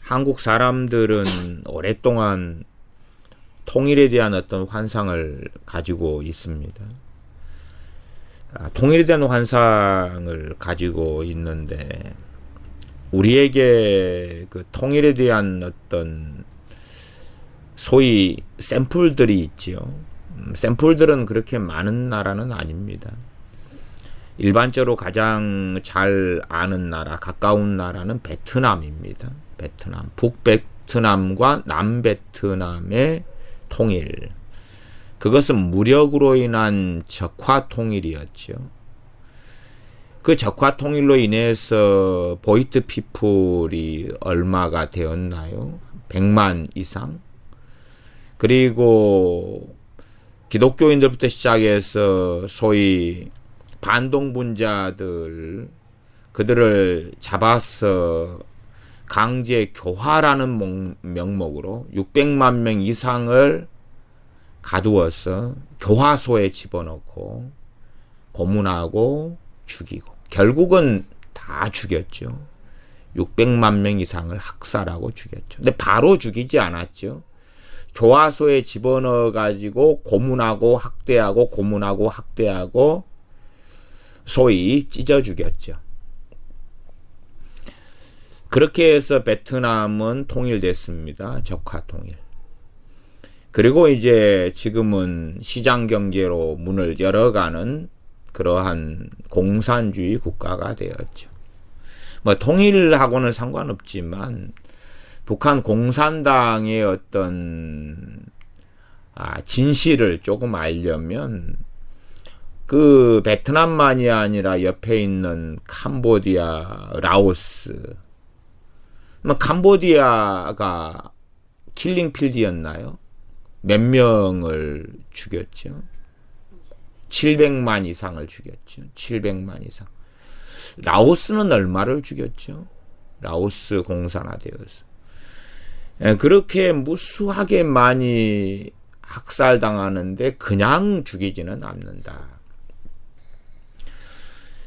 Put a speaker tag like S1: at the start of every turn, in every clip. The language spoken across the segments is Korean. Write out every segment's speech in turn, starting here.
S1: 한국 사람들은 오랫동안 통일에 대한 어떤 환상을 가지고 있습니다. 통일에 대한 환상을 가지고 있는데 우리에게 그 통일에 대한 어떤 소위 샘플들이 있지요. 샘플들은 그렇게 많은 나라는 아닙니다. 일반적으로 가장 잘 아는 나라, 가까운 나라는 베트남입니다. 베트남, 북베트남과 남베트남의 통일. 그것은 무력으로 인한 적화 통일이었죠. 그 적화 통일로 인해서 보이트 피플이 얼마가 되었나요? 100만 이상? 그리고 기독교인들부터 시작해서 소위 반동분자들, 그들을 잡아서 강제 교화라는 명목으로 600만 명 이상을 가두어서 교화소에 집어넣고 고문하고 죽이고 결국은 다 죽였죠. 600만 명 이상을 학살하고 죽였죠. 근데 바로 죽이지 않았죠. 교화소에 집어넣어 가지고 고문하고 학대하고 고문하고 학대하고 소위 찢어 죽였죠. 그렇게 해서 베트남은 통일됐습니다. 적화 통일. 그리고 이제 지금은 시장 경제로 문을 열어가는 그러한 공산주의 국가가 되었죠. 뭐 통일하고는 상관없지만 북한 공산당의 어떤 진실을 조금 알려면 그 베트남만이 아니라 옆에 있는 캄보디아, 라오스, 캄보디아가 킬링필드였나요? 몇 명을 죽였죠? 700만 이상을 죽였죠. 700만 이상. 라오스는 얼마를 죽였죠? 라오스 공산화되어서. 그렇게 무수하게 많이 학살당하는데 그냥 죽이지는 않는다.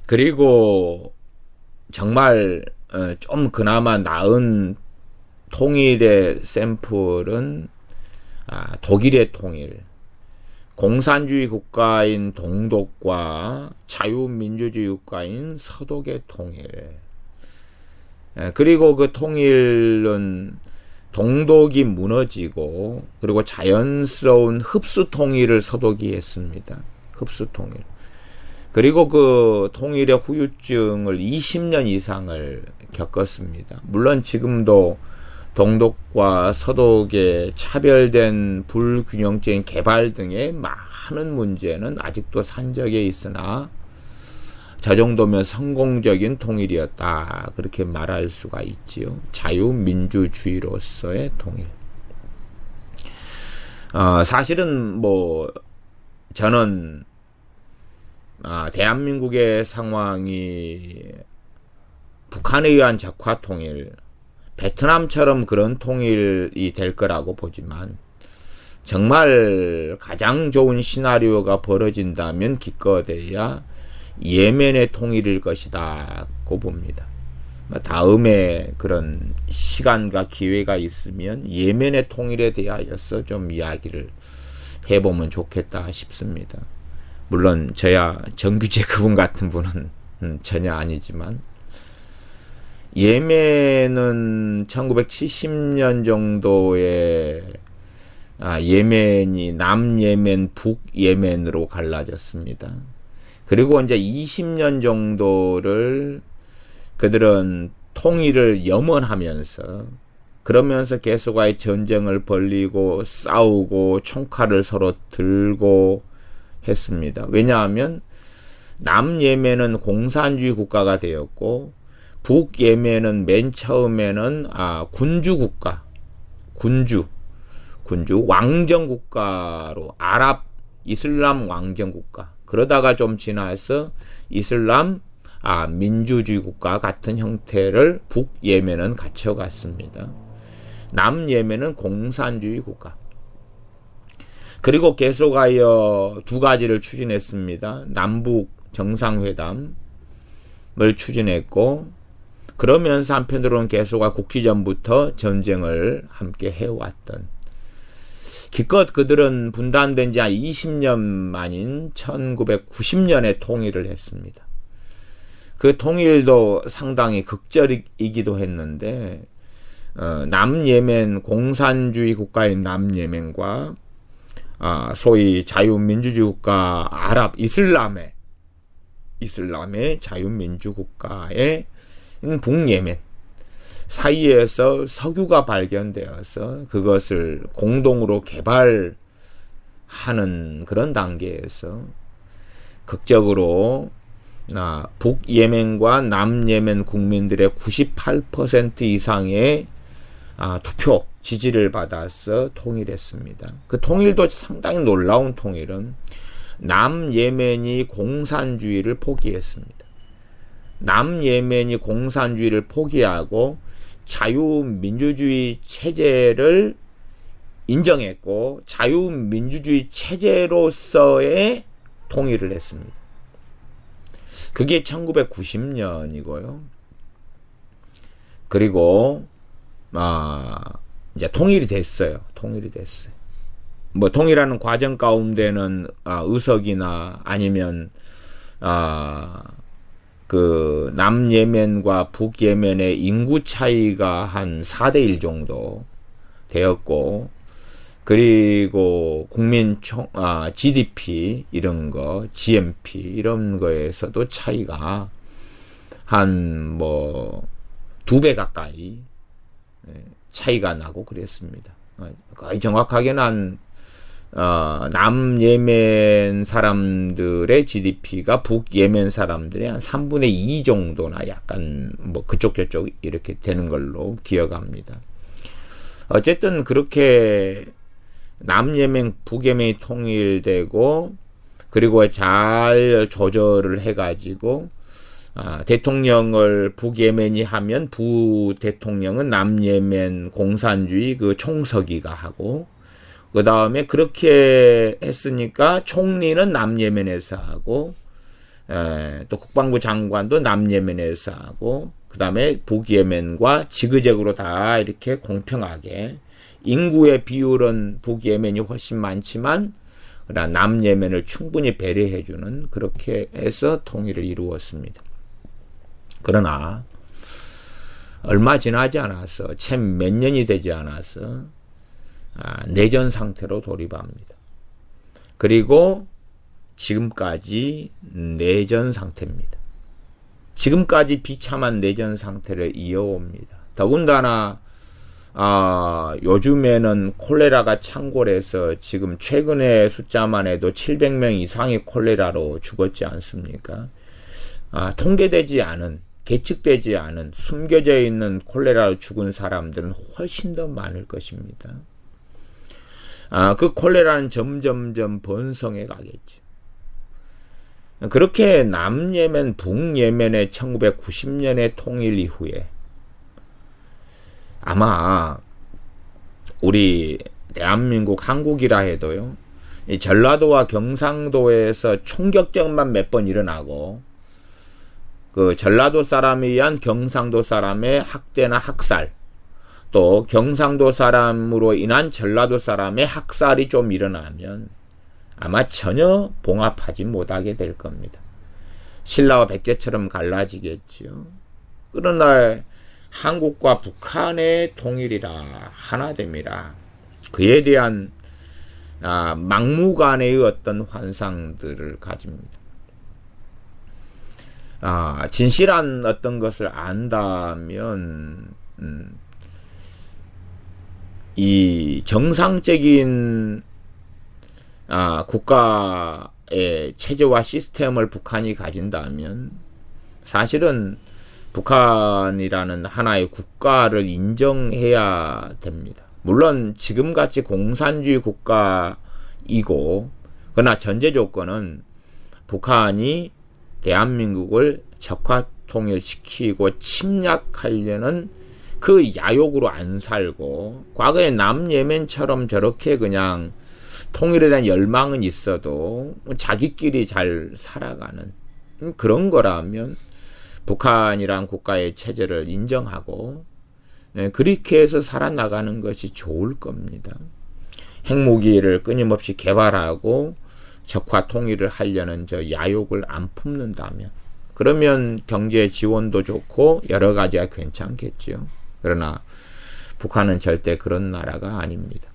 S1: 그리고 정말 좀 그나마 나은 통일의 샘플은 독일의 통일, 공산주의 국가인 동독과 자유민주주의 국가인 서독의 통일. 그리고 그 통일은 동독이 무너지고 그리고 자연스러운 흡수 통일을 서독이 했습니다. 흡수 통일. 그리고 그 통일의 후유증을 20년 이상을 겪었습니다. 물론 지금도 동독과 서독의 차별된 불균형적인 개발 등의 많은 문제는 아직도 산적에 있으나 저 정도면 성공적인 통일이었다. 그렇게 말할 수가 있지요. 자유민주주의로서의 통일. 사실은 뭐 저는 대한민국의 상황이 북한에 의한 적화 통일, 베트남처럼 그런 통일이 될 거라고 보지만 정말 가장 좋은 시나리오가 벌어진다면 기껏해야 예멘의 통일일 것이다고 봅니다. 다음에 그런 시간과 기회가 있으면 예멘의 통일에 대하여서 좀 이야기를 해보면 좋겠다 싶습니다. 물론 저야 정규재 그분 같은 분은 전혀 아니지만 예멘은 1970년 정도에 예멘이 남예멘, 북예멘으로 갈라졌습니다. 그리고 이제 20년 정도를 그들은 통일을 염원하면서 그러면서 계속의 전쟁을 벌이고 싸우고 총칼을 서로 들고 했습니다. 왜냐하면 남예멘은 공산주의 국가가 되었고 북예멘은 맨 처음에는 군주 국가, 군주 왕정 국가로 아랍 이슬람 왕정 국가. 그러다가 좀 지나서 이슬람 민주주의 국가 같은 형태를 북예멘은 갖춰갔습니다. 남예멘은 공산주의 국가. 그리고 계속하여 두 가지를 추진했습니다. 남북 정상회담을 추진했고 그러면서 한편으로는 계속 국기 전부터 전쟁을 함께 해왔던, 기껏 그들은 분단된 지 한 20년 만인 1990년에 통일을 했습니다. 그 통일도 상당히 극적이기도 했는데, 남예멘, 공산주의 국가인 남예멘과 소위 자유민주주의 국가 이슬람의 자유민주국가의 북예멘 사이에서 석유가 발견되어서 그것을 공동으로 개발하는 그런 단계에서 극적으로 북예멘과 남예멘 국민들의 98% 이상의 투표 지지를 받아서 통일했습니다. 그 통일도 상당히 놀라운 통일은 남예멘이 공산주의를 포기했습니다. 남예멘이 공산주의를 포기하고 자유민주주의 체제를 인정했고 자유민주주의 체제로서의 통일을 했습니다. 그게 1990년이고요. 그리고 이제 통일이 됐어요. 뭐 통일하는 과정 가운데는 의석이나 아니면 그 남예멘과 북예멘의 인구 차이가 한 4대1 정도 되었고, 그리고 GDP 이런 거, GNP 이런 거에서도 차이가 한 2배 가까이 차이가 나고 그랬습니다. 거의 정확하게는 한 남예멘 사람들의 GDP가 북예멘 사람들의 한 3분의 2 정도나 약간 그쪽 저쪽 이렇게 되는 걸로 기억합니다. 어쨌든 그렇게 남예멘, 북예멘이 통일되고, 그리고 잘 조절을 해가지고 대통령을 북예멘이 하면 부대통령은 남예멘 공산주의 그 총서기가 하고, 그 다음에 그렇게 했으니까 총리는 남예멘에서 하고, 또 국방부 장관도 남예멘에서 하고, 그 다음에 북예멘과 지그재그로 다 이렇게 공평하게, 인구의 비율은 북예멘이 훨씬 많지만 남예멘을 충분히 배려해주는, 그렇게 해서 통일을 이루었습니다. 그러나 얼마 지나지 않아서, 채 몇 년이 되지 않아서 내전 상태로 돌입합니다. 그리고 지금까지 내전 상태입니다. 지금까지 비참한 내전 상태를 이어옵니다. 더군다나 요즘에는 콜레라가 창궐해서 지금 최근의 숫자만 해도 700명 이상이 콜레라로 죽었지 않습니까? 통계되지 않은, 계측되지 않은, 숨겨져 있는 콜레라로 죽은 사람들은 훨씬 더 많을 것입니다. 그 콜레라는 점점점 번성해 가겠죠. 그렇게 남예멘, 북예멘의 1990년의 통일 이후에 아마 우리 대한민국, 한국이라 해도요, 이 전라도와 경상도에서 총격전만 몇 번 일어나고, 그 전라도 사람에 의한 경상도 사람의 학대나 학살, 또 경상도 사람으로 인한 전라도 사람의 학살이 좀 일어나면 아마 전혀 봉합하지 못하게 될 겁니다. 신라와 백제처럼 갈라지겠지요. 그러나 한국과 북한의 통일이라 하나 됩니다. 그에 대한 막무가내의 어떤 환상들을 가집니다. 진실한 어떤 것을 안다면 이 정상적인 국가의 체제와 시스템을 북한이 가진다면 사실은 북한이라는 하나의 국가를 인정해야 됩니다. 물론 지금같이 공산주의 국가이고, 그러나 전제 조건은 북한이 대한민국을 적화통일시키고 침략하려는 그 야욕으로 안 살고, 과거에 남예멘처럼 저렇게 그냥 통일에 대한 열망은 있어도 자기끼리 잘 살아가는 그런 거라면 북한이란 국가의 체제를 인정하고 그렇게 해서 살아나가는 것이 좋을 겁니다. 핵무기를 끊임없이 개발하고 적화 통일을 하려는 저 야욕을 안 품는다면, 그러면 경제 지원도 좋고 여러 가지가 괜찮겠죠. 그러나 북한은 절대 그런 나라가 아닙니다.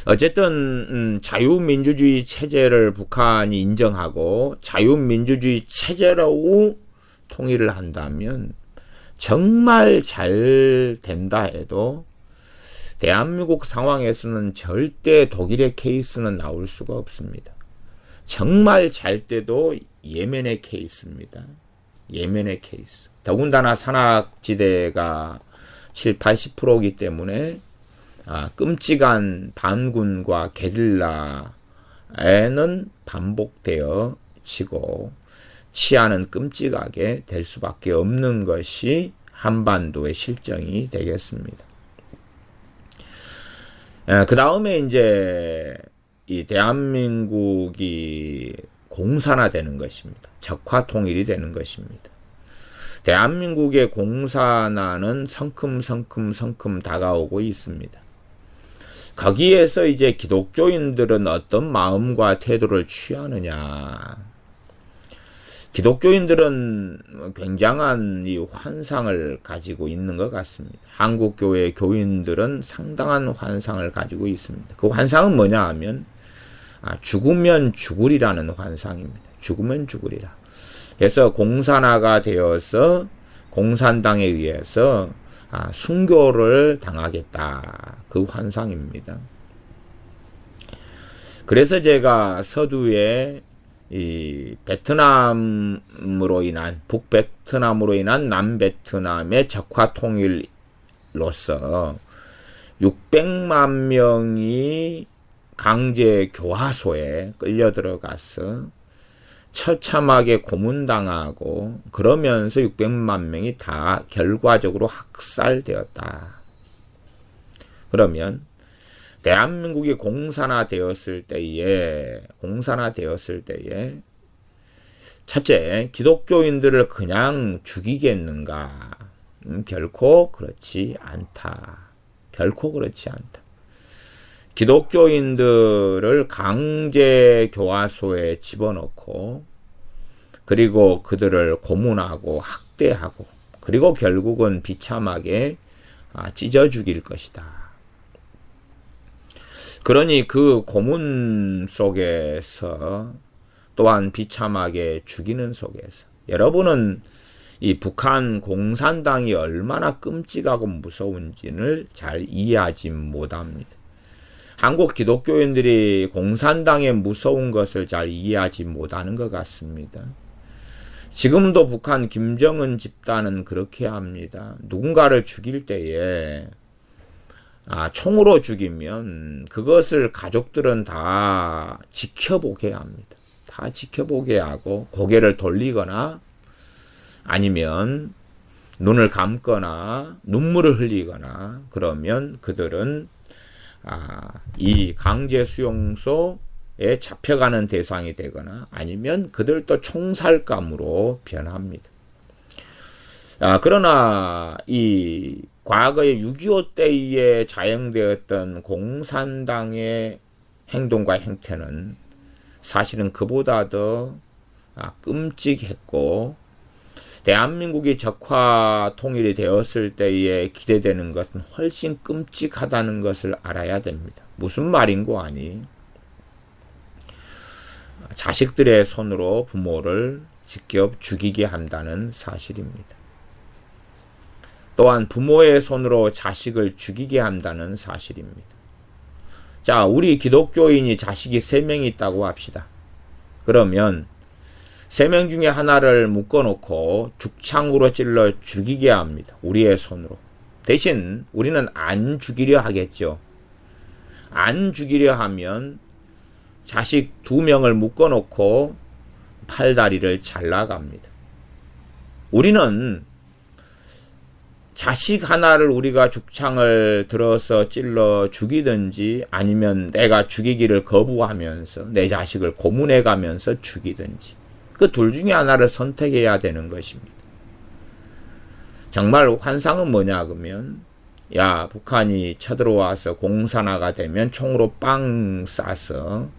S1: 어쨌든 자유민주주의 체제를 북한이 인정하고 자유민주주의 체제로 통일을 한다면 정말 잘 된다 해도 대한민국 상황에서는 절대 독일의 케이스는 나올 수가 없습니다. 정말 잘 때도 예멘의 케이스입니다. 예멘의 케이스. 더군다나 산악지대가 70~80%이기 때문에 끔찍한 반군과 게릴라에는 반복되어 지고 치안은 끔찍하게 될 수밖에 없는 것이 한반도의 실정이 되겠습니다. 그 다음에 이제 이 대한민국이 공산화되는 것입니다. 적화 통일이 되는 것입니다. 대한민국의 공산화는 성큼 다가오고 있습니다. 거기에서 이제 기독교인들은 어떤 마음과 태도를 취하느냐. 기독교인들은 굉장한 이 환상을 가지고 있는 것 같습니다. 한국교회 교인들은 상당한 환상을 가지고 있습니다. 그 환상은 뭐냐 하면 죽으면 죽으리라는 환상입니다. 죽으면 죽으리라. 그래서 공산화가 되어서 공산당에 의해서 순교를 당하겠다. 그 환상입니다. 그래서 제가 서두에 이 베트남으로 인한 북베트남으로 인한 남베트남의 적화 통일로서 600만 명이 강제 교화소에 끌려 들어가서 처참하게 고문당하고 그러면서 600만 명이 다 결과적으로 학살되었다. 그러면 대한민국이 공산화되었을 때에 첫째, 기독교인들을 그냥 죽이겠는가? 결코 그렇지 않다. 결코 그렇지 않다. 기독교인들을 강제 교화소에 집어넣고 그리고 그들을 고문하고 학대하고 그리고 결국은 비참하게 찢어 죽일 것이다. 그러니 그 고문 속에서 또한 비참하게 죽이는 속에서 여러분은 이 북한 공산당이 얼마나 끔찍하고 무서운지를 잘 이해하지 못합니다. 한국 기독교인들이 공산당의 무서운 것을 잘 이해하지 못하는 것 같습니다. 지금도 북한 김정은 집단은 그렇게 합니다. 누군가를 죽일 때에 총으로 죽이면 그것을 가족들은 다 지켜보게 합니다. 다 지켜보게 하고 고개를 돌리거나 아니면 눈을 감거나 눈물을 흘리거나 그러면 그들은 이 강제 수용소에 잡혀가는 대상이 되거나 아니면 그들도 총살감으로 변합니다. 그러나 이 과거의 6.25 때에 자행되었던 공산당의 행동과 행태는 사실은 그보다 더 끔찍했고 대한민국이 적화 통일이 되었을 때에 기대되는 것은 훨씬 끔찍하다는 것을 알아야 됩니다. 무슨 말인고 하니 자식들의 손으로 부모를 직접 죽이게 한다는 사실입니다. 또한 부모의 손으로 자식을 죽이게 한다는 사실입니다. 자, 우리 기독교인이 자식이 3명이 있다고 합시다. 그러면 3명 중에 하나를 묶어놓고 죽창으로 찔러 죽이게 합니다. 우리의 손으로. 대신 우리는 안 죽이려 하겠죠. 안 죽이려 하면 자식 2명을 묶어놓고 팔다리를 잘라갑니다. 우리는 자식 하나를 우리가 죽창을 들어서 찔러 죽이든지 아니면 내가 죽이기를 거부하면서 내 자식을 고문해가면서 죽이든지 그 둘 중에 하나를 선택해야 되는 것입니다. 정말 환상은 뭐냐 그러면 야 북한이 쳐들어와서 공산화가 되면 총으로 빵 쏴서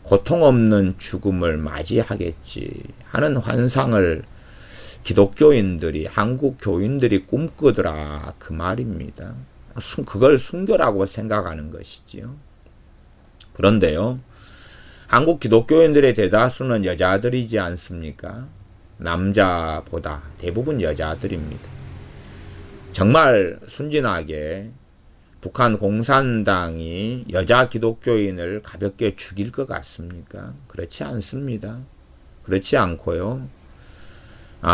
S1: 고통 없는 죽음을 맞이하겠지 하는 환상을 기독교인들이 한국 교인들이 꿈꾸더라 그 말입니다. 그걸 순교라고 생각하는 것이지요. 그런데요. 한국 기독교인들의 대다수는 여자들이지 않습니까? 남자보다 대부분 여자들입니다. 정말 순진하게 북한 공산당이 여자 기독교인을 가볍게 죽일 것 같습니까? 그렇지 않습니다. 그렇지 않고요.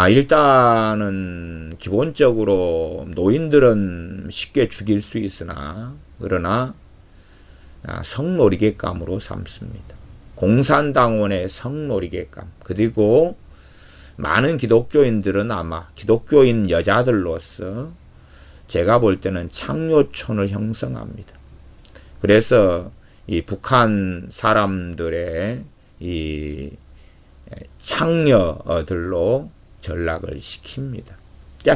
S1: 일단은 기본적으로 노인들은 쉽게 죽일 수 있으나 그러나 성놀이객감으로 삼습니다. 공산당원의 성놀이객감 그리고 많은 기독교인들은 아마 기독교인 여자들로서 제가 볼 때는 창녀촌을 형성합니다. 그래서 이 북한 사람들의 이 창녀들로 전락을 시킵니다.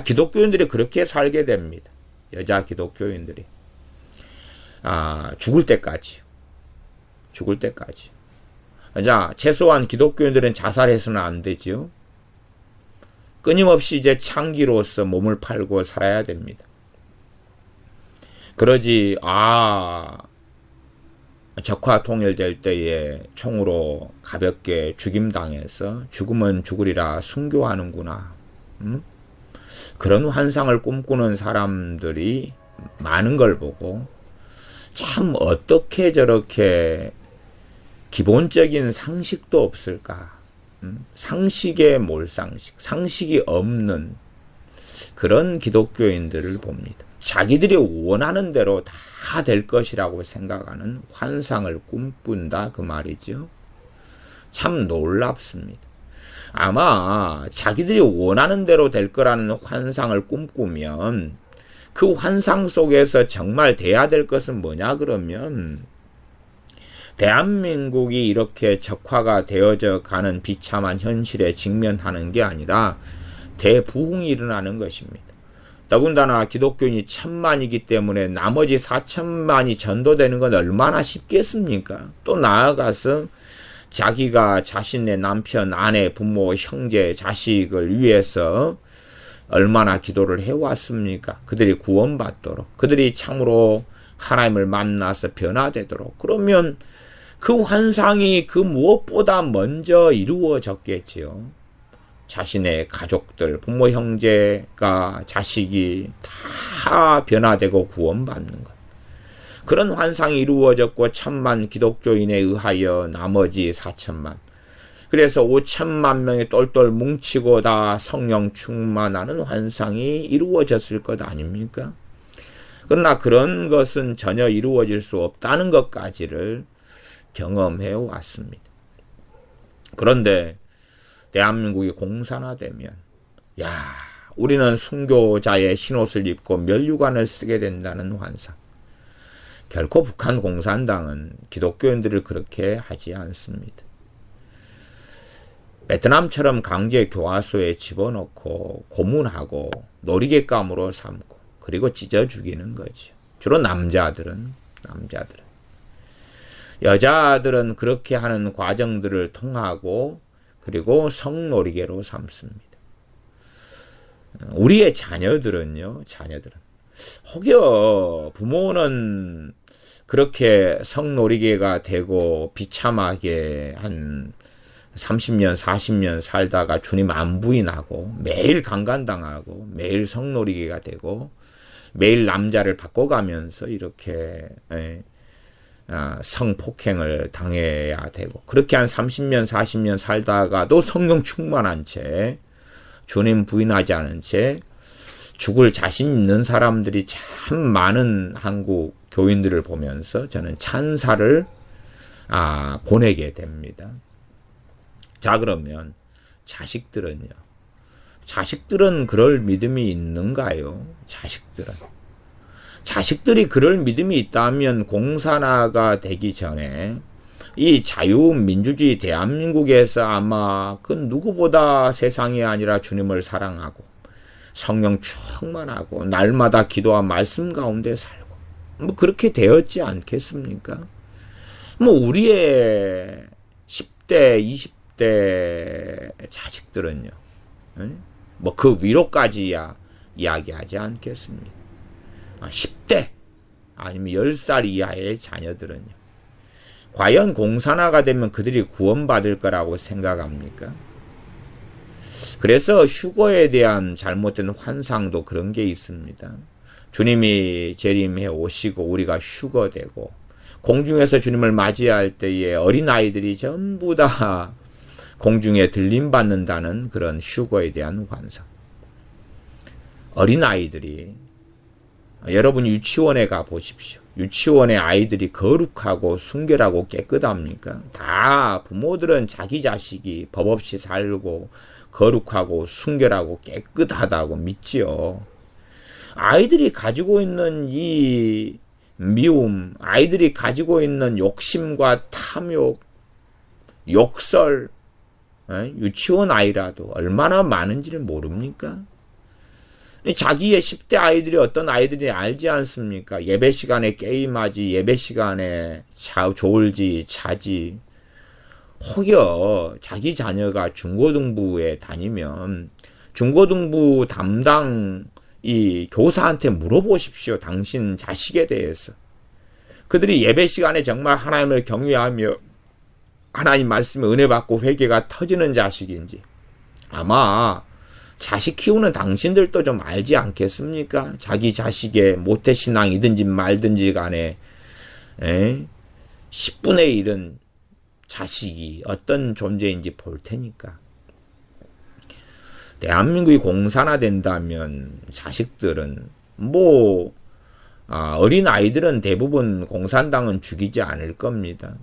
S1: 기독교인들이 그렇게 살게 됩니다. 여자 기독교인들이 죽을 때까지. 자, 최소한 기독교인들은 자살해서는 안 되죠. 끊임없이 이제 창기로서 몸을 팔고 살아야 됩니다. 그러지 적화 통일될 때에 총으로 가볍게 죽임당해서 죽으면 죽으리라 순교하는구나. 그런 환상을 꿈꾸는 사람들이 많은 걸 보고 참 어떻게 저렇게 기본적인 상식도 없을까. 상식의 몰상식, 상식이 없는 그런 기독교인들을 봅니다. 자기들이 원하는 대로 다 될 것이라고 생각하는 환상을 꿈꾼다 그 말이죠. 참 놀랍습니다. 아마 자기들이 원하는 대로 될 거라는 환상을 꿈꾸면 그 환상 속에서 정말 돼야 될 것은 뭐냐 그러면 대한민국이 이렇게 적화가 되어져 가는 비참한 현실에 직면하는 게 아니라 대부흥이 일어나는 것입니다. 더군다나 기독교인이 1000만이기 때문에 나머지 4000만이 전도되는 건 얼마나 쉽겠습니까? 또 나아가서 자기가 자신의 남편, 아내, 부모, 형제, 자식을 위해서 얼마나 기도를 해왔습니까? 그들이 구원받도록, 그들이 참으로 하나님을 만나서 변화되도록. 그러면 그 환상이 그 무엇보다 먼저 이루어졌겠지요. 자신의 가족들, 부모, 형제가 자식이 다 변화되고 구원받는 것. 그런 환상이 이루어졌고 1000만 기독교인에 의하여 나머지 4000만. 그래서 5천만 명이 똘똘 뭉치고 다 성령 충만하는 환상이 이루어졌을 것 아닙니까? 그러나 그런 것은 전혀 이루어질 수 없다는 것까지를 경험해 왔습니다. 그런데 대한민국이 공산화되면 우리는 순교자의 흰옷을 입고 면류관을 쓰게 된다는 환상. 결코 북한 공산당은 기독교인들을 그렇게 하지 않습니다. 베트남처럼 강제 교화소에 집어넣고 고문하고 놀이객감으로 삼고 그리고 찢어 죽이는 거죠. 주로 남자들은. 여자들은 그렇게 하는 과정들을 통하고 그리고 성놀이개로 삼습니다. 우리의 자녀들은 혹여 부모는 그렇게 성놀이개가 되고 비참하게 한 30년, 40년 살다가 주님 안 부인하고 매일 강간당하고 매일 성놀이개가 되고 매일 남자를 바꿔가면서 이렇게 성폭행을 당해야 되고 그렇게 한 30년, 40년 살다가도 성령 충만한 채 주님 부인하지 않은 채 죽을 자신 있는 사람들이 참 많은 한국 교인들을 보면서 저는 찬사를 보내게 됩니다. 자, 그러면 자식들은 그럴 믿음이 있는가요? 자식들이 그럴 믿음이 있다면 공산화가 되기 전에 이 자유민주주의 대한민국에서 아마 그 누구보다 세상이 아니라 주님을 사랑하고 성령 충만하고 날마다 기도와 말씀 가운데 살고 뭐 그렇게 되었지 않겠습니까? 뭐 우리의 10대, 20대 자식들은요. 뭐 그 위로까지야 이야기하지 않겠습니다. 10대 아니면 10살 이하의 자녀들은요. 과연 공산화가 되면 그들이 구원받을 거라고 생각합니까? 그래서 휴거에 대한 잘못된 환상도 그런 게 있습니다. 주님이 재림해 오시고 우리가 휴거되고 공중에서 주님을 맞이할 때에 어린아이들이 전부 다 공중에 들림받는다는 그런 휴거에 대한 환상. 어린아이들이 여러분 유치원에 가 보십시오. 유치원의 아이들이 거룩하고 순결하고 깨끗합니까? 다 부모들은 자기 자식이 법 없이 살고 거룩하고 순결하고 깨끗하다고 믿지요. 아이들이 가지고 있는 이 미움, 아이들이 가지고 있는 욕심과 탐욕, 욕설, 유치원 아이라도 얼마나 많은지를 모릅니까? 자기의 10대 아이들이 어떤 아이들이 알지 않습니까? 예배 시간에 게임하지, 예배 시간에 졸지, 자지. 혹여 자기 자녀가 중고등부에 다니면 중고등부 담당 이 교사한테 물어보십시오. 당신 자식에 대해서. 그들이 예배 시간에 정말 하나님을 경외하며 하나님 말씀에 은혜 받고 회개가 터지는 자식인지 아마 자식 키우는 당신들도 좀 알지 않겠습니까? 자기 자식의 모태신앙이든지 말든지 간에 10분의 1은 자식이 어떤 존재인지 볼 테니까. 대한민국이 공산화된다면 자식들은 어린 아이들은 대부분 공산당은 죽이지 않을 겁니다.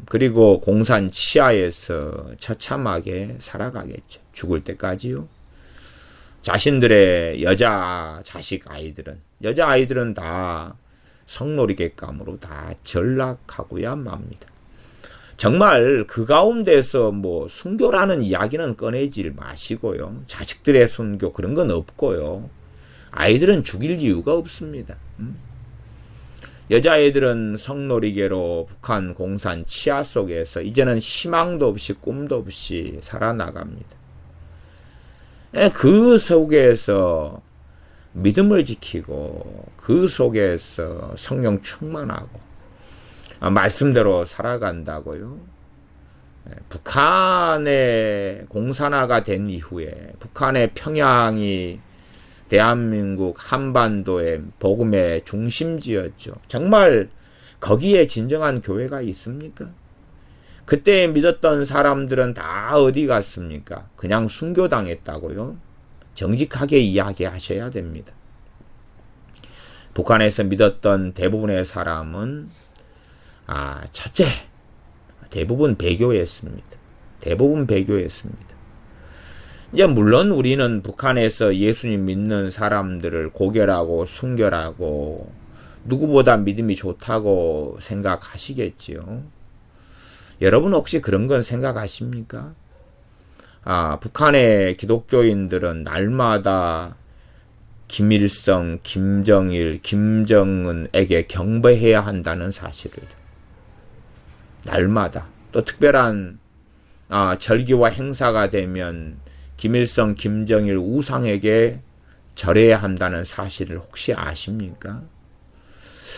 S1: 그리고 공산 치하에서 처참하게 살아가겠죠. 죽을 때까지요. 자신들의 여자 자식 아이들은 여자아이들은 다 성놀이객감으로 다 전락하고야 맙니다. 정말 그 가운데서 순교라는 이야기는 꺼내지 마시고요. 자식들의 순교 그런 건 없고요. 아이들은 죽일 이유가 없습니다. 여자아이들은 성놀이개로 북한 공산 치하 속에서 이제는 희망도 없이 꿈도 없이 살아나갑니다. 그 속에서 믿음을 지키고 그 속에서 성령 충만하고 말씀대로 살아간다고요. 북한의 공산화가 된 이후에 북한의 평양이 대한민국 한반도의 복음의 중심지였죠. 정말 거기에 진정한 교회가 있습니까? 그때 믿었던 사람들은 다 어디 갔습니까? 그냥 순교당했다고요? 정직하게 이야기하셔야 됩니다. 북한에서 믿었던 대부분의 사람은 첫째, 대부분 배교했습니다. 대부분 배교했습니다. 이제 물론 우리는 북한에서 예수님 믿는 사람들을 고결하고 순결하고 누구보다 믿음이 좋다고 생각하시겠지요. 여러분 혹시 그런 건 생각하십니까? 북한의 기독교인들은 날마다 김일성, 김정일, 김정은에게 경배해야 한다는 사실을 날마다 또 특별한 절기와 행사가 되면 김일성, 김정일 우상에게 절해야 한다는 사실을 혹시 아십니까?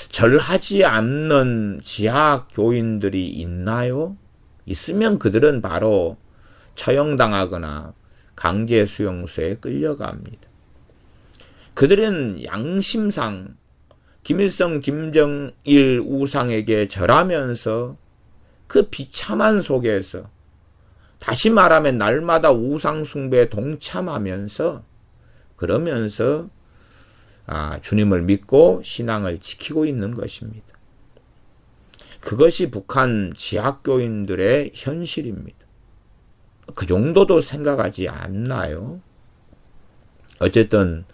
S1: 절하지 않는 지하 교인들이 있나요? 있으면 그들은 바로 처형당하거나 강제 수용소에 끌려갑니다. 그들은 양심상 김일성, 김정일 우상에게 절하면서 그 비참한 속에서 다시 말하면 날마다 우상 숭배에 동참하면서 그러면서 주님을 믿고 신앙을 지키고 있는 것입니다. 그것이 북한 지하교인들의 현실입니다. 그 정도도 생각하지 않나요? 어쨌든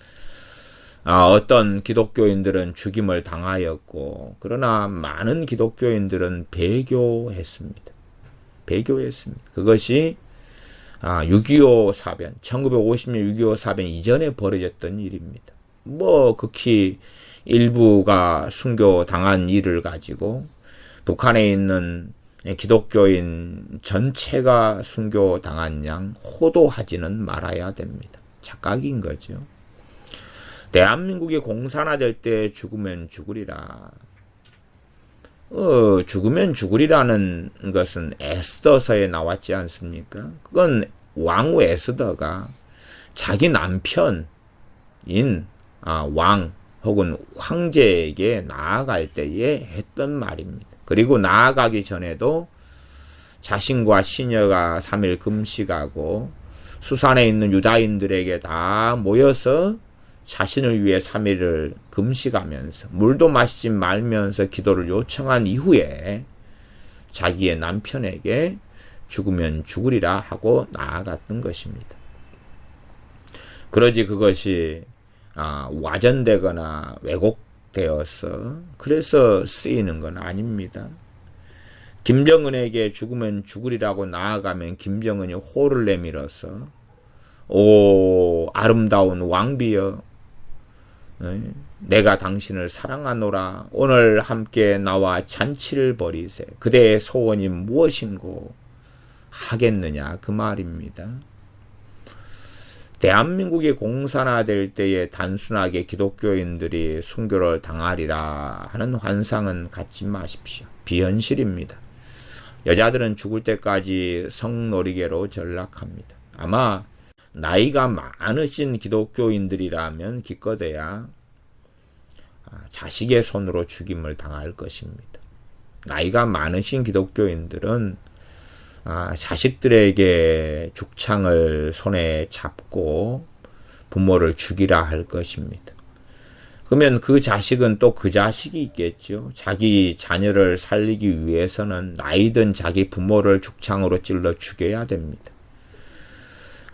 S1: 어떤 기독교인들은 죽임을 당하였고, 그러나 많은 기독교인들은 배교했습니다. 배교했습니다. 그것이 6.25 사변, 1950년 6.25 사변 이전에 벌어졌던 일입니다. 극히 일부가 순교 당한 일을 가지고 북한에 있는 기독교인 전체가 순교 당한 양 호도하지는 말아야 됩니다. 착각인 거죠. 대한민국이 공산화될 때 죽으면 죽으리라. 죽으면 죽으리라는 것은 에스더서에 나왔지 않습니까? 그건 왕후 에스더가 자기 남편인 왕 혹은 황제에게 나아갈 때에 했던 말입니다. 그리고 나아가기 전에도 자신과 시녀가 3일 금식하고 수산에 있는 유다인들에게 다 모여서 자신을 위해 3일을 금식하면서 물도 마시지 말면서 기도를 요청한 이후에 자기의 남편에게 죽으면 죽으리라 하고 나아갔던 것입니다. 그러지 그것이 와전되거나 왜곡되어서 그래서 쓰이는 건 아닙니다. 김정은에게 죽으면 죽으리라고 나아가면 김정은이 호를 내밀어서 오 아름다운 왕비여, 내가 당신을 사랑하노라. 오늘 함께 나와 잔치를 벌이세. 그대의 소원이 무엇인고 하겠느냐 그 말입니다. 대한민국이 공산화될 때에 단순하게 기독교인들이 순교를 당하리라 하는 환상은 갖지 마십시오. 비현실입니다. 여자들은 죽을 때까지 성놀이개로 전락합니다. 아마 나이가 많으신 기독교인들이라면 기껏해야 자식의 손으로 죽임을 당할 것입니다. 나이가 많으신 기독교인들은 자식들에게 죽창을 손에 잡고 부모를 죽이라 할 것입니다. 그러면 그 자식은 또 그 자식이 있겠죠. 자기 자녀를 살리기 위해서는 나이든 자기 부모를 죽창으로 찔러 죽여야 됩니다.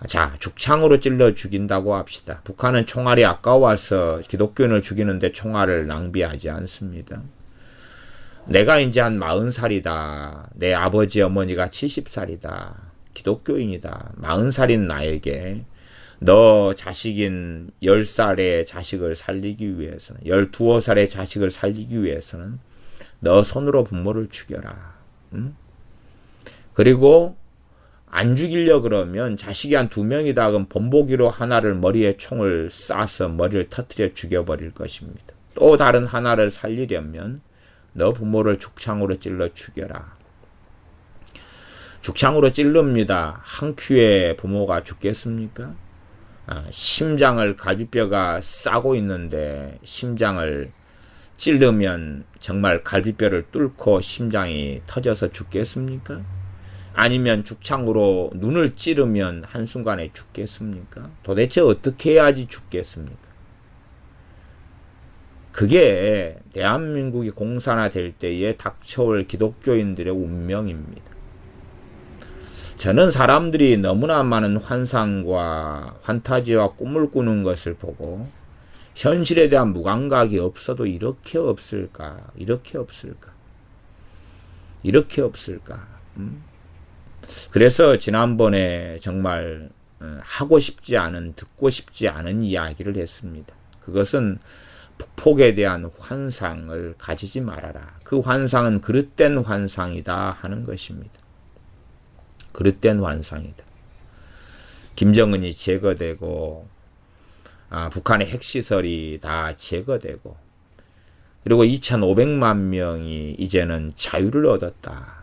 S1: 자, 죽창으로 찔러 죽인다고 합시다. 북한은 총알이 아까워서 기독교인을 죽이는데 총알을 낭비하지 않습니다. 내가 이제 한 40살이다. 내 아버지 어머니가 70살이다. 기독교인이다. 40살인 나에게 너 자식인 10살의 자식을 살리기 위해서는 12살의 자식을 살리기 위해서는 너 손으로 부모를 죽여라. 그리고 안 죽이려 그러면 자식이 한 2명이다. 그럼 본보기로 하나를 머리에 총을 쏴서 머리를 터뜨려 죽여버릴 것입니다. 또 다른 하나를 살리려면 너 부모를 죽창으로 찔러 죽여라. 죽창으로 찔릅니다. 한 큐에 부모가 죽겠습니까? 심장을 갈비뼈가 싸고 있는데 심장을 찌르면 정말 갈비뼈를 뚫고 심장이 터져서 죽겠습니까? 아니면 죽창으로 눈을 찌르면 한순간에 죽겠습니까? 도대체 어떻게 해야지 죽겠습니까? 그게 대한민국이 공산화될 때에 닥쳐올 기독교인들의 운명입니다. 저는 사람들이 너무나 많은 환상과 판타지와 꿈을 꾸는 것을 보고 현실에 대한 무감각이 없어도 이렇게 없을까? 이렇게 없을까? 이렇게 없을까? 그래서 지난번에 정말 하고 싶지 않은, 듣고 싶지 않은 이야기를 했습니다. 그것은 북폭에 대한 환상을 가지지 말아라. 그 환상은 그릇된 환상이다 하는 것입니다. 그릇된 환상이다. 김정은이 제거되고 북한의 핵시설이 다 제거되고 그리고 2,500만 명이 이제는 자유를 얻었다.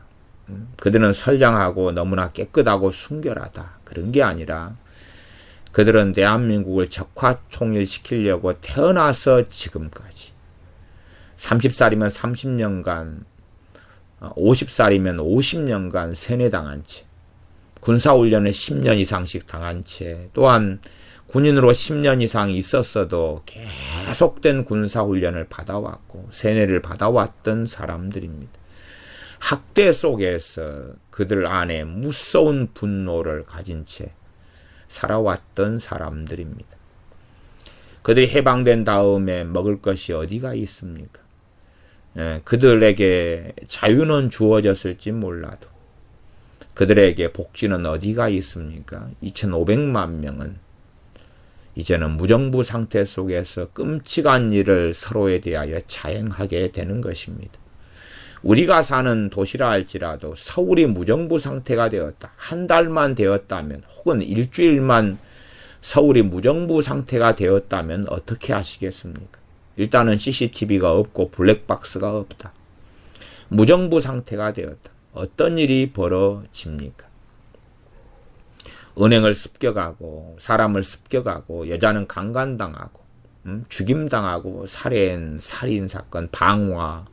S1: 그들은 선량하고 너무나 깨끗하고 순결하다. 그런 게 아니라 그들은 대한민국을 적화통일시키려고 태어나서 지금까지 30살이면 30년간 50살이면 50년간 세뇌당한 채 군사훈련을 10년 이상씩 당한 채 또한 군인으로 10년 이상 있었어도 계속된 군사훈련을 받아왔고 세뇌를 받아왔던 사람들입니다. 학대 속에서 그들 안에 무서운 분노를 가진 채 살아왔던 사람들입니다. 그들이 해방된 다음에 먹을 것이 어디가 있습니까? 그들에게 자유는 주어졌을지 몰라도 그들에게 복지는 어디가 있습니까? 2,500만 명은 이제는 무정부 상태 속에서 끔찍한 일을 서로에 대하여 자행하게 되는 것입니다. 우리가 사는 도시라 할지라도 서울이 무정부 상태가 되었다. 한 달만 되었다면 혹은 일주일만 서울이 무정부 상태가 되었다면 어떻게 하시겠습니까? 일단은 CCTV가 없고 블랙박스가 없다. 무정부 상태가 되었다. 어떤 일이 벌어집니까? 은행을 습격하고 사람을 습격하고 여자는 강간당하고 죽임당하고 살인사건, 방화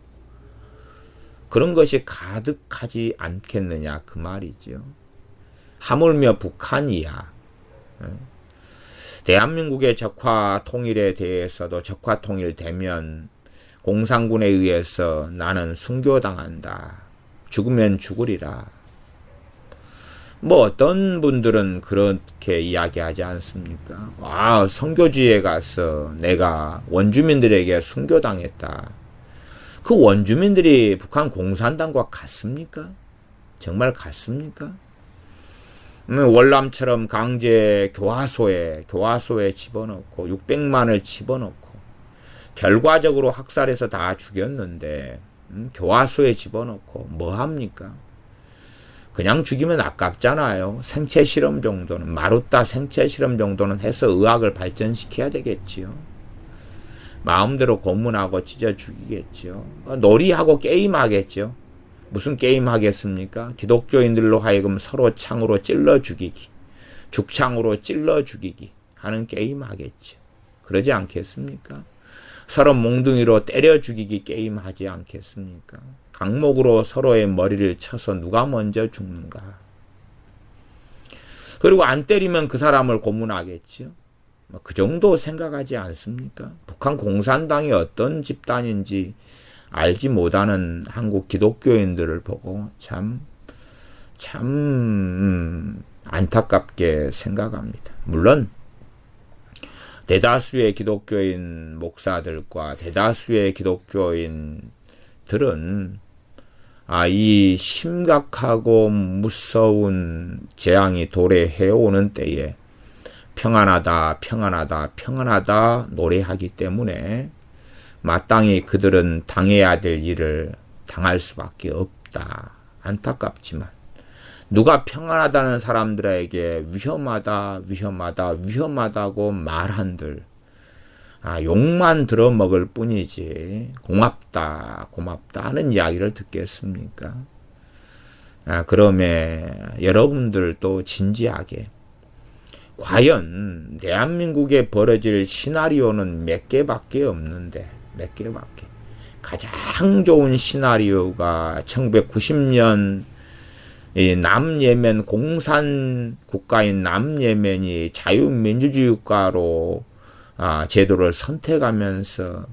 S1: 그런 것이 가득하지 않겠느냐 그 말이죠. 하물며 북한이야. 대한민국의 적화 통일에 대해서도 적화 통일되면 공산군에 의해서 나는 순교당한다. 죽으면 죽으리라. 뭐 어떤 분들은 그렇게 이야기하지 않습니까? 선교지에 가서 내가 원주민들에게 순교당했다. 그 원주민들이 북한 공산당과 같습니까? 정말 같습니까? 월남처럼 강제 교화소에 집어넣고 600만을 집어넣고 결과적으로 학살해서 다 죽였는데 교화소에 집어넣고 뭐합니까? 그냥 죽이면 아깝잖아요. 생체 실험 정도는 마루타 생체 실험 정도는 해서 의학을 발전시켜야 되겠지요. 마음대로 고문하고 찢어 죽이겠죠. 놀이하고 게임하겠죠. 무슨 게임 하겠습니까? 기독교인들로 하여금 서로 창으로 찔러 죽이기, 죽창으로 찔러 죽이기 하는 게임 하겠죠. 그러지 않겠습니까? 서로 몽둥이로 때려 죽이기 게임 하지 않겠습니까? 강목으로 서로의 머리를 쳐서 누가 먼저 죽는가. 그리고 안 때리면 그 사람을 고문하겠죠. 그 정도 생각하지 않습니까? 북한 공산당이 어떤 집단인지 알지 못하는 한국 기독교인들을 보고 참 안타깝게 생각합니다. 물론 대다수의 기독교인 목사들과 대다수의 기독교인들은 이 심각하고 무서운 재앙이 도래해오는 때에 평안하다 노래하기 때문에 마땅히 그들은 당해야 될 일을 당할 수밖에 없다. 안타깝지만 누가 평안하다는 사람들에게 위험하다고 말한들 욕만 들어먹을 뿐이지 고맙다 하는 이야기를 듣겠습니까? 그러면 여러분들도 진지하게 과연 대한민국에 벌어질 시나리오는 몇 개밖에 없는데 가장 좋은 시나리오가 1990년 이 남예멘 공산 국가인 남예멘이 자유민주주의 국가로 제도를 선택하면서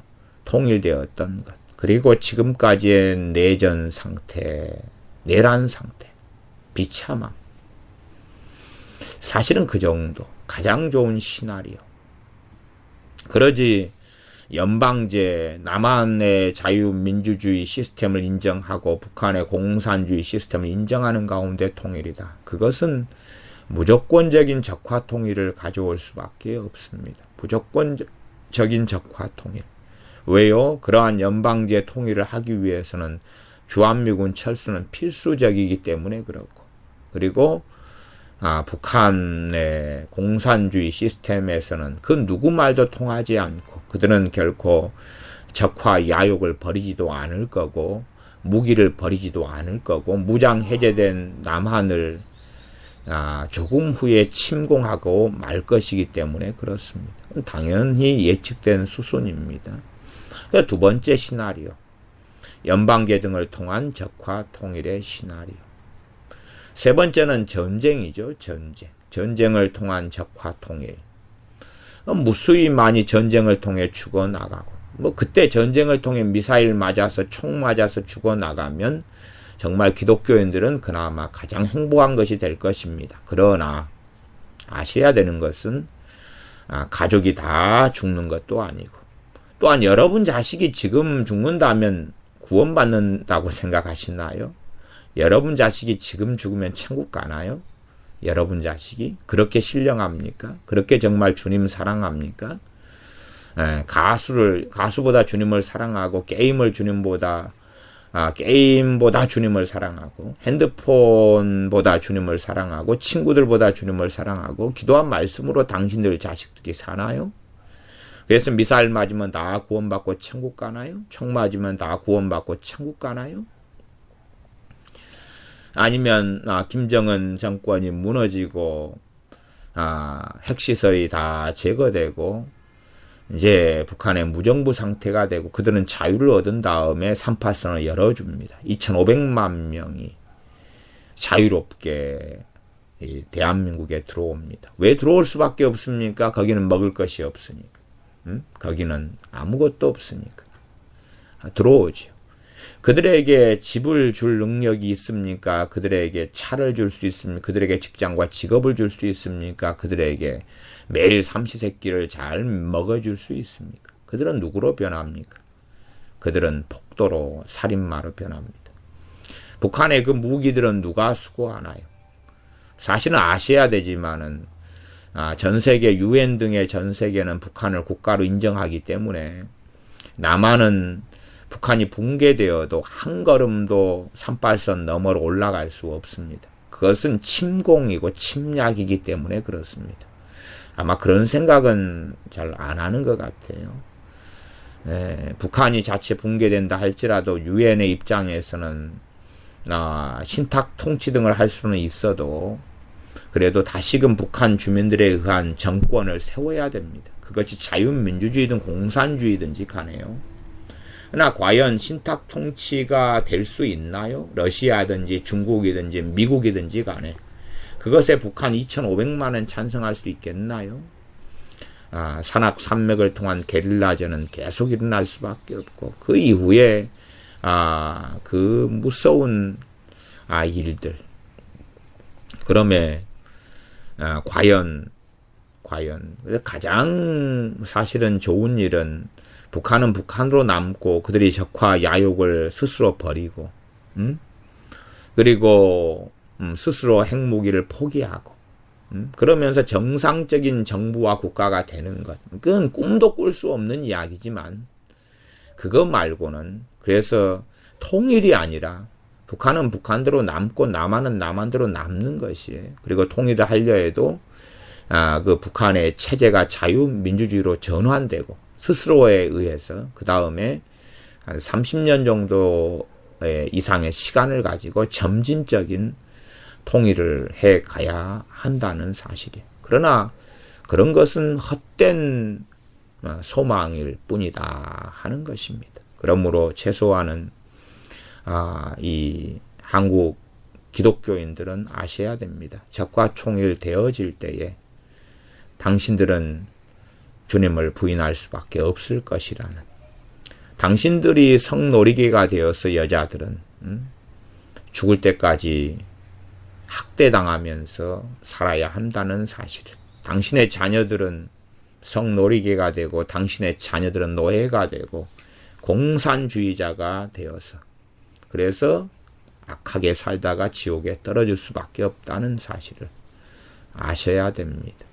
S1: 통일되었던 것. 그리고 지금까지의 내전 상태, 내란 상태, 비참함. 사실은 그 정도. 가장 좋은 시나리오. 그러지 연방제, 남한의 자유민주주의 시스템을 인정하고 북한의 공산주의 시스템을 인정하는 가운데 통일이다. 그것은 무조건적인 적화 통일을 가져올 수밖에 없습니다. 무조건적인 적화 통일. 왜요? 그러한 연방제 통일을 하기 위해서는 주한미군 철수는 필수적이기 때문에 그렇고, 그리고 북한의 공산주의 시스템에서는 그 누구 말도 통하지 않고 그들은 결코 적화 야욕을 버리지도 않을 거고 무기를 버리지도 않을 거고 무장 해제된 남한을 조금 후에 침공하고 말 것이기 때문에 그렇습니다. 당연히 예측된 수순입니다. 두 번째 시나리오, 연방제 등을 통한 적화 통일의 시나리오. 세 번째는 전쟁이죠. 전쟁을 통한 적화 통일. 무수히 많이 전쟁을 통해 죽어나가고 그때 전쟁을 통해 미사일 맞아서 총 맞아서 죽어나가면 정말 기독교인들은 그나마 가장 행복한 것이 될 것입니다. 그러나 아셔야 되는 것은 가족이 다 죽는 것도 아니고, 또한 여러분 자식이 지금 죽는다면 구원받는다고 생각하시나요? 여러분 자식이 지금 죽으면 천국 가나요? 여러분 자식이 그렇게 신령합니까? 그렇게 정말 주님 사랑합니까? 가수보다 주님을 사랑하고 게임보다 주님을 사랑하고 핸드폰보다 주님을 사랑하고 친구들보다 주님을 사랑하고 기도한 말씀으로 당신들 자식들이 사나요? 그래서 미사일 맞으면 다 구원받고 천국 가나요? 총 맞으면 다 구원받고 천국 가나요? 아니면 김정은 정권이 무너지고 핵시설이 다 제거되고 이제 북한의 무정부 상태가 되고 그들은 자유를 얻은 다음에 38선을 열어줍니다. 2,500만 명이 자유롭게 대한민국에 들어옵니다. 왜 들어올 수밖에 없습니까? 거기는 먹을 것이 없으니까. 거기는 아무것도 없으니까. 들어오죠. 그들에게 집을 줄 능력이 있습니까? 그들에게 차를 줄 수 있습니까? 그들에게 직장과 직업을 줄 수 있습니까? 그들에게 매일 삼시세끼를 잘 먹어줄 수 있습니까? 그들은 누구로 변합니까? 그들은 폭도로 살인마로 변합니다. 북한의 그 무기들은 누가 수거하나요? 사실은 아셔야 되지만은 전 세계 UN 등의 전 세계는 북한을 국가로 인정하기 때문에 남한은 북한이 붕괴되어도 한 걸음도 38선 너머로 올라갈 수 없습니다. 그것은 침공이고 침략이기 때문에 그렇습니다. 아마 그런 생각은 잘 안 하는 것 같아요. 북한이 자체 붕괴된다 할지라도 유엔의 입장에서는 신탁 통치 등을 할 수는 있어도 그래도 다시금 북한 주민들에 의한 정권을 세워야 됩니다. 그것이 자유민주주의든 공산주의든지 간에요. 그러나 과연 신탁 통치가 될 수 있나요? 러시아든지 중국이든지 미국이든지 간에 그것에 북한 2,500만은 찬성할 수 있겠나요? 산악산맥을 통한 게릴라전은 계속 일어날 수밖에 없고 그 이후에 그 무서운 일들 그러면 과연 가장 사실은 좋은 일은 북한은 북한으로 남고 그들이 적화 야욕을 스스로 버리고 그리고 스스로 핵무기를 포기하고 그러면서 정상적인 정부와 국가가 되는 것. 그건 꿈도 꿀 수 없는 이야기지만 그거 말고는 그래서 통일이 아니라 북한은 북한대로 남고 남한은 남한대로 남는 것이에요. 그리고 통일을 하려 해도 그 북한의 체제가 자유민주주의로 전환되고 스스로에 의해서 그 다음에 한 30년 정도 이상의 시간을 가지고 점진적인 통일을 해 가야 한다는 사실이에요. 그러나 그런 것은 헛된 소망일 뿐이다 하는 것입니다. 그러므로 최소한은 이 한국 기독교인들은 아셔야 됩니다. 적과 총일 되어질 때에 당신들은 주님을 부인할 수밖에 없을 것이라는 당신들이 성놀이개가 되어서 여자들은 죽을 때까지 학대당하면서 살아야 한다는 사실을 당신의 자녀들은 성놀이개가 되고 당신의 자녀들은 노예가 되고 공산주의자가 되어서 그래서 악하게 살다가 지옥에 떨어질 수밖에 없다는 사실을 아셔야 됩니다.